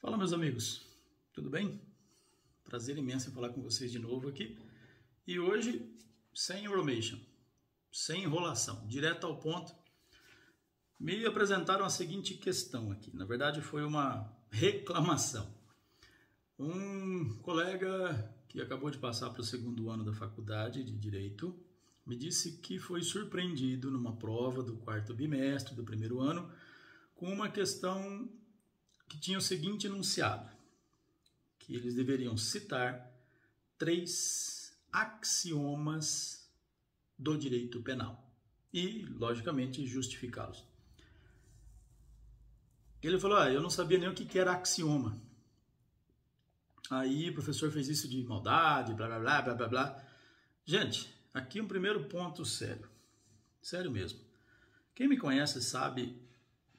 Fala, meus amigos, tudo bem? Prazer imenso em falar com vocês de novo aqui. E hoje, sem enrolation, sem enrolação, direto ao ponto. Me apresentaram a seguinte questão aqui. Na verdade, foi uma reclamação. Um colega que acabou de passar para o segundo ano da faculdade de Direito me disse que foi surpreendido numa prova do quarto bimestre do primeiro ano com uma questão que tinha o seguinte enunciado, que eles deveriam citar 3 axiomas do direito penal e, logicamente, justificá-los. Ele falou, eu não sabia nem o que era axioma. Aí o professor fez isso de maldade, blá, blá, blá, blá, blá, blá. Gente, aqui um primeiro ponto sério. Sério mesmo. Quem me conhece sabe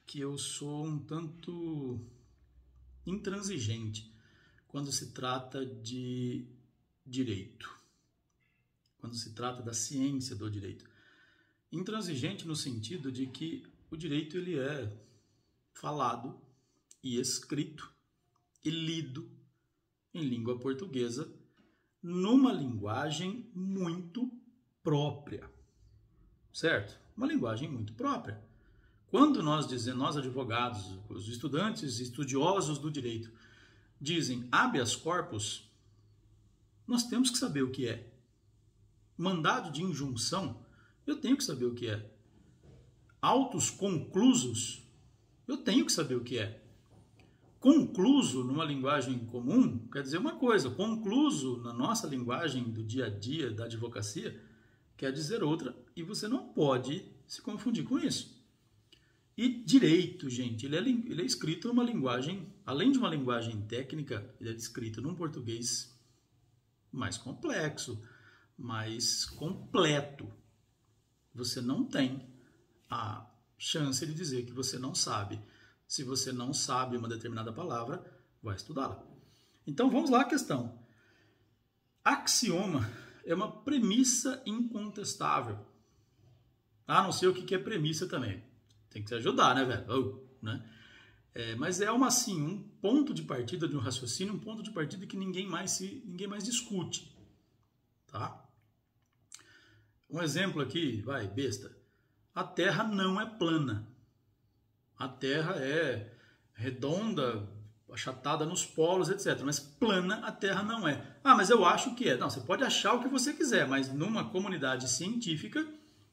que eu sou um tanto intransigente quando se trata de direito. Quando se trata da ciência do direito. Intransigente no sentido de que o direito ele é falado e escrito e lido em língua portuguesa numa linguagem muito própria, certo? Uma linguagem muito própria. Quando nós advogados, os estudantes, estudiosos do direito, dizem habeas corpus, nós temos que saber o que é. Mandado de injunção, eu tenho que saber o que é. Autos conclusos, eu tenho que saber o que é. Concluso, numa linguagem comum, quer dizer uma coisa. Concluso, na nossa linguagem do dia a dia, da advocacia, quer dizer outra. E você não pode se confundir com isso. E direito, gente, ele é escrito numa linguagem, além de uma linguagem técnica, ele é escrito num português mais complexo, mais completo. Você não tem a chance de dizer que você não sabe. Se você não sabe uma determinada palavra, vai estudá-la. Então vamos lá à questão. Axioma é uma premissa incontestável. Não sei o que é premissa também. Tem que se ajudar, né, velho? Mas é um ponto de partida de um raciocínio, um ponto de partida que ninguém mais discute. Tá? Um exemplo aqui, besta. A Terra não é plana. A Terra é redonda, achatada nos polos, etc. Mas plana a Terra não é. Mas eu acho que é. Não, você pode achar o que você quiser, mas numa comunidade científica,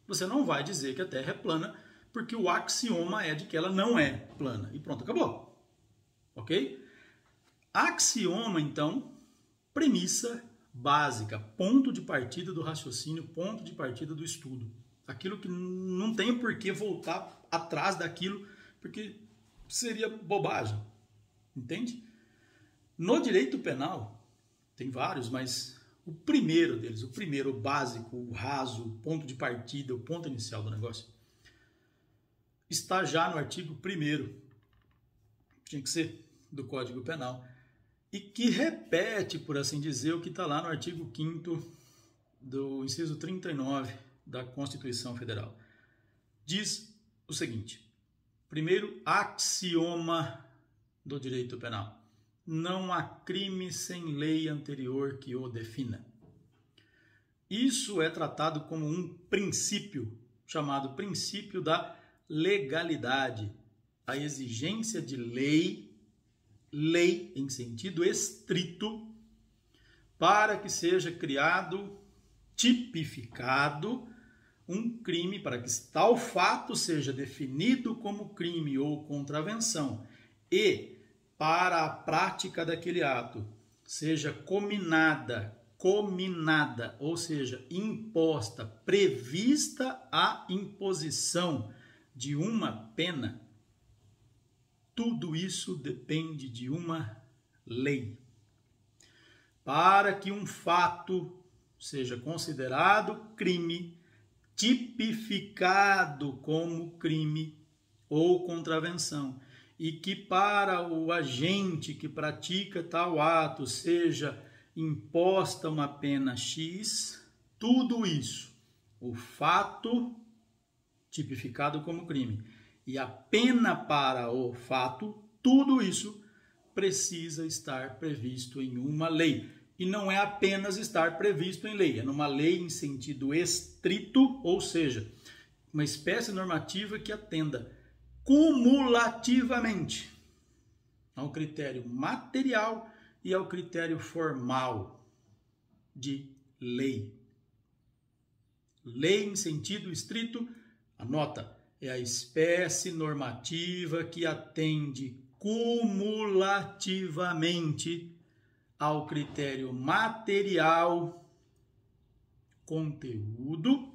você não vai dizer que a Terra é plana, porque o axioma é de que ela não é plana. E pronto, acabou. Ok? Axioma, então, premissa básica, ponto de partida do raciocínio, ponto de partida do estudo. Aquilo que não tem por que voltar atrás daquilo, porque seria bobagem. Entende? No direito penal, tem vários, mas o primeiro deles, o básico, o raso, o ponto de partida, o ponto inicial do negócio, está já no artigo 1º, tinha que ser, do Código Penal, e que repete, por assim dizer, o que está lá no artigo 5º do inciso 39 da Constituição Federal. Diz o seguinte: primeiro axioma do direito penal: não há crime sem lei anterior que o defina. Isso é tratado como um princípio, chamado princípio da legalidade, a exigência de lei em sentido estrito, para que seja criado, tipificado um crime, para que tal fato seja definido como crime ou contravenção e para a prática daquele ato seja cominada, ou seja, imposta, prevista a imposição de uma pena. Tudo isso depende de uma lei. Para que um fato seja considerado crime, tipificado como crime ou contravenção, e que para o agente que pratica tal ato seja imposta uma pena X, tudo isso, o fato tipificado como crime e a pena para o fato, tudo isso precisa estar previsto em uma lei. E não é apenas estar previsto em lei, é numa lei em sentido estrito, ou seja, uma espécie normativa que atenda cumulativamente ao critério material e ao critério formal de lei. Lei em sentido estrito, anota, é a espécie normativa que atende cumulativamente ao critério material, conteúdo,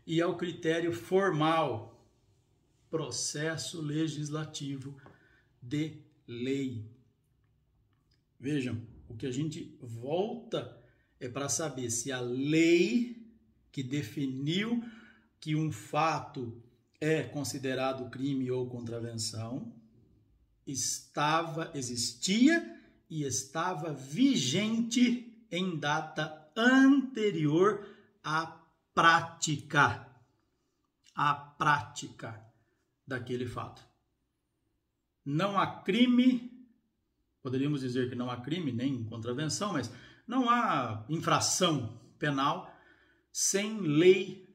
e ao critério formal, processo legislativo de lei. Vejam, o que a gente volta é para saber se a lei que definiu que um fato é considerado crime ou contravenção existia e estava vigente em data anterior à prática daquele fato. Não há crime, poderíamos dizer que não há crime nem contravenção, mas não há infração penal sem lei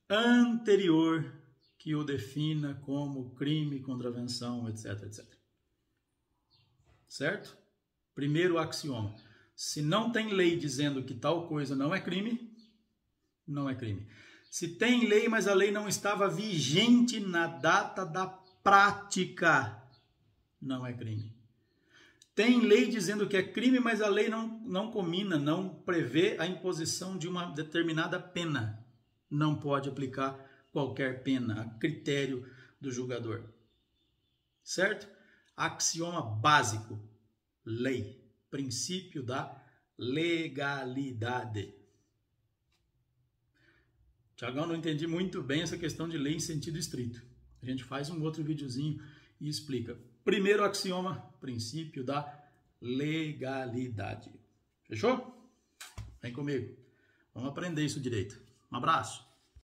anterior que o defina como crime, contravenção, etc, etc. Certo? Primeiro axioma. Se não tem lei dizendo que tal coisa não é crime, não é crime. Se tem lei, mas a lei não estava vigente na data da prática, não é crime. Tem lei dizendo que é crime, mas a lei não comina, não prevê a imposição de uma determinada pena. Não pode aplicar qualquer pena, a critério do julgador. Certo? Axioma básico. Lei. Princípio da legalidade. Tiagão, não entendi muito bem essa questão de lei em sentido estrito. A gente faz um outro videozinho e explica. Primeiro axioma, princípio da legalidade. Fechou? Vem comigo. Vamos aprender isso direito. Um abraço.